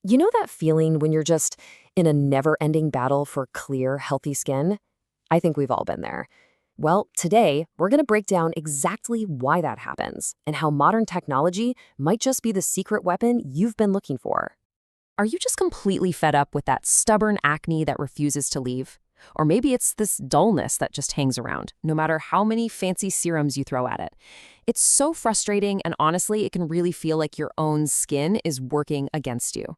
You know that feeling when you're just in a never-ending battle for clear, healthy skin? I think we've all been there. Well, today, we're going to break down exactly why that happens and how modern technology might just be the secret weapon you've been looking for. Are you just completely fed up with that stubborn acne that refuses to leave? Or maybe it's this dullness that just hangs around, no matter how many fancy serums you throw at it. It's so frustrating, and honestly, it can really feel like your own skin is working against you.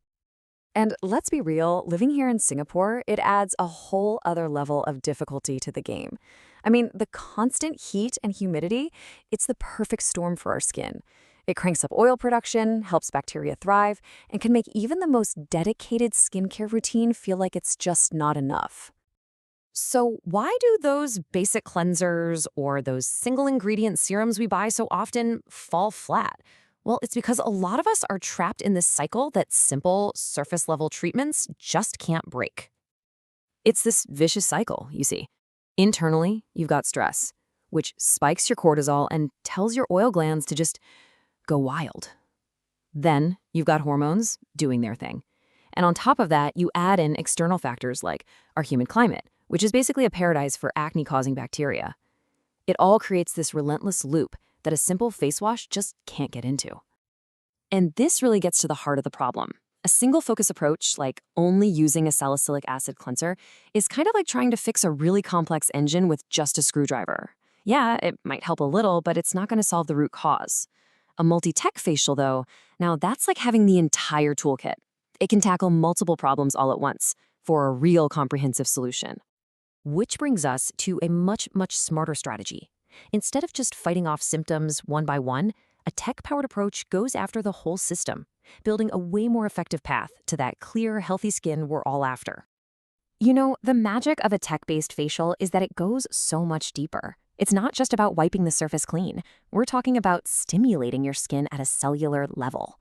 And let's be real, living here in Singapore, it adds a whole other level of difficulty to the game. I mean, the constant heat and humidity, it's the perfect storm for our skin. It cranks up oil production, helps bacteria thrive, and can make even the most dedicated skincare routine feel like it's just not enough. So why do those basic cleansers or those single ingredient serums we buy so often fall flat? Well, it's because a lot of us are trapped in this cycle that simple, surface-level treatments just can't break. It's this vicious cycle, you see. Internally, you've got stress, which spikes your cortisol and tells your oil glands to just go wild. Then you've got hormones doing their thing. And on top of that, you add in external factors like our humid climate, which is basically a paradise for acne-causing bacteria. It all creates this relentless loop that a simple face wash just can't get into. And this really gets to the heart of the problem. A single focus approach, like only using a salicylic acid cleanser, is kind of like trying to fix a really complex engine with just a screwdriver. Yeah, it might help a little, but it's not going to solve the root cause. A multi-tech facial, though, now that's like having the entire toolkit. It can tackle multiple problems all at once for a real comprehensive solution. Which brings us to a much smarter strategy. Instead of just fighting off symptoms one by one, a tech-powered approach goes after the whole system, building a way more effective path to that clear, healthy skin we're all after. You know, the magic of a tech-based facial is that it goes so much deeper. It's not just about wiping the surface clean. We're talking about stimulating your skin at a cellular level.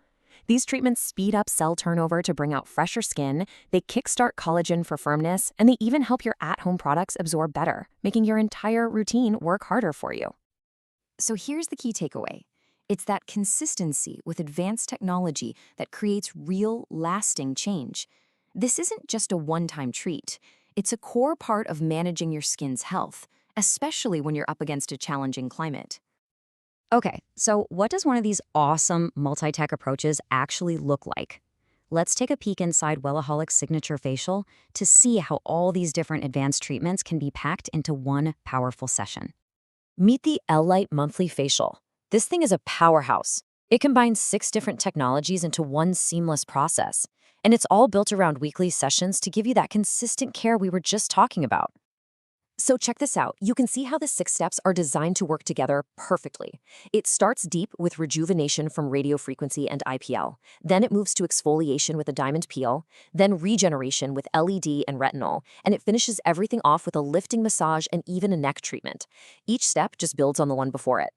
These treatments speed up cell turnover to bring out fresher skin, they kickstart collagen for firmness, and they even help your at-home products absorb better, making your entire routine work harder for you. So here's the key takeaway. It's that consistency with advanced technology that creates real, lasting change. This isn't just a one-time treat. It's a core part of managing your skin's health, especially when you're up against a challenging climate. Okay, so what does one of these awesome multi-tech approaches actually look like? Let's take a peek inside Wellaholic's signature facial to see how all these different advanced treatments can be packed into one powerful session. Meet the L-Lite Monthly Facial. This thing is a powerhouse. It combines 6 different technologies into one seamless process, and it's all built around weekly sessions to give you that consistent care we were just talking about. So check this out. You can see how the 6 steps are designed to work together perfectly. It starts deep with rejuvenation from radiofrequency and IPL. Then it moves to exfoliation with a diamond peel, then regeneration with LED and retinol, and it finishes everything off with a lifting massage and even a neck treatment. Each step just builds on the one before it.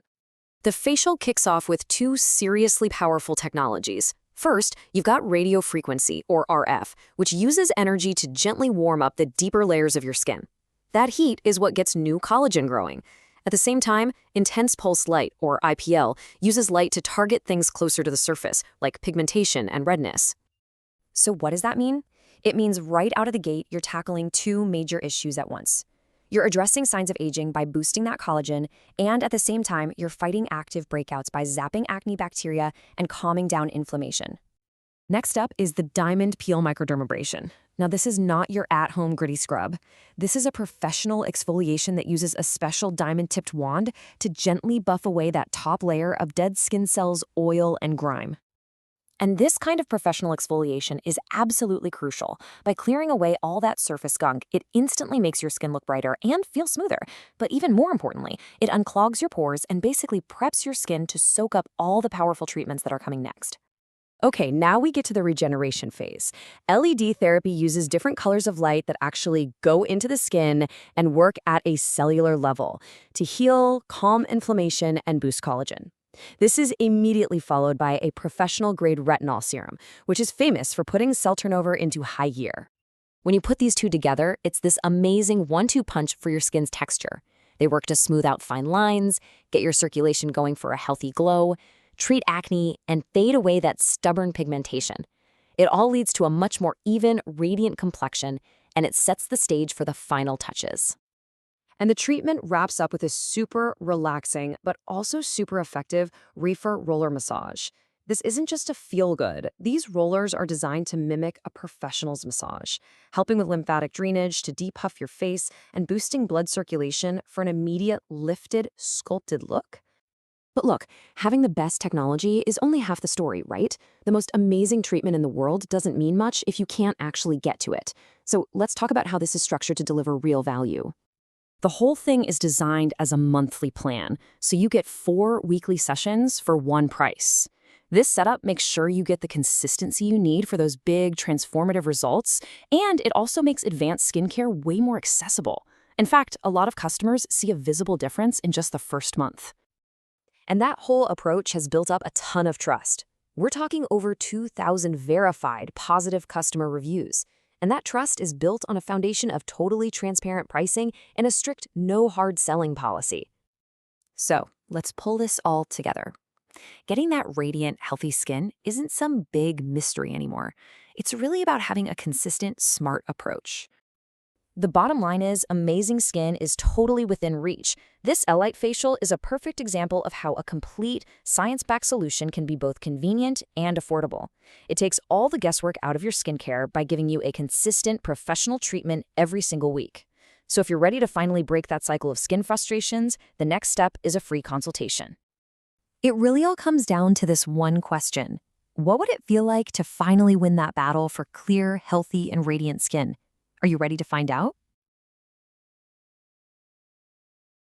The facial kicks off with 2 seriously powerful technologies. First, you've got radiofrequency, or RF, which uses energy to gently warm up the deeper layers of your skin. That heat is what gets new collagen growing. At the same time, intense pulse light, or IPL, uses light to target things closer to the surface, like pigmentation and redness. So what does that mean? It means right out of the gate, you're tackling 2 major issues at once. You're addressing signs of aging by boosting that collagen, and at the same time, you're fighting active breakouts by zapping acne bacteria and calming down inflammation. Next up is the diamond peel microdermabrasion. Now, this is not your at-home gritty scrub. This is a professional exfoliation that uses a special diamond-tipped wand to gently buff away that top layer of dead skin cells, oil, and grime. And this kind of professional exfoliation is absolutely crucial. By clearing away all that surface gunk, it instantly makes your skin look brighter and feel smoother. But even more importantly, it unclogs your pores and basically preps your skin to soak up all the powerful treatments that are coming next. Okay, now we get to the regeneration phase. LED therapy uses different colors of light that actually go into the skin and work at a cellular level to heal, calm inflammation, and boost collagen. This is immediately followed by a professional-grade retinol serum, which is famous for putting cell turnover into high gear. When you put these 2 together, it's this amazing 1-2 punch for your skin's texture. They work to smooth out fine lines, get your circulation going for a healthy glow, treat acne, and fade away that stubborn pigmentation. It all leads to a much more even, radiant complexion, and it sets the stage for the final touches. And the treatment wraps up with a super relaxing, but also super effective reefer roller massage. This isn't just a feel-good. These rollers are designed to mimic a professional's massage, helping with lymphatic drainage to depuff your face and boosting blood circulation for an immediate lifted, sculpted look. But look, having the best technology is only half the story, right? The most amazing treatment in the world doesn't mean much if you can't actually get to it. So let's talk about how this is structured to deliver real value. The whole thing is designed as a monthly plan, so you get 4 weekly sessions for one price. This setup makes sure you get the consistency you need for those big, transformative results, and it also makes advanced skincare way more accessible. In fact, a lot of customers see a visible difference in just the first month. And that whole approach has built up a ton of trust. We're talking over 2,000 verified positive customer reviews. And that trust is built on a foundation of totally transparent pricing and a strict no hard selling policy. So let's pull this all together. Getting that radiant, healthy skin isn't some big mystery anymore. It's really about having a consistent, smart approach. The bottom line is amazing skin is totally within reach. This L-Lite facial is a perfect example of how a complete, science-backed solution can be both convenient and affordable. It takes all the guesswork out of your skincare by giving you a consistent, professional treatment every single week. So if you're ready to finally break that cycle of skin frustrations, the next step is a free consultation. It really all comes down to this one question. What would it feel like to finally win that battle for clear, healthy, and radiant skin? Are you ready to find out?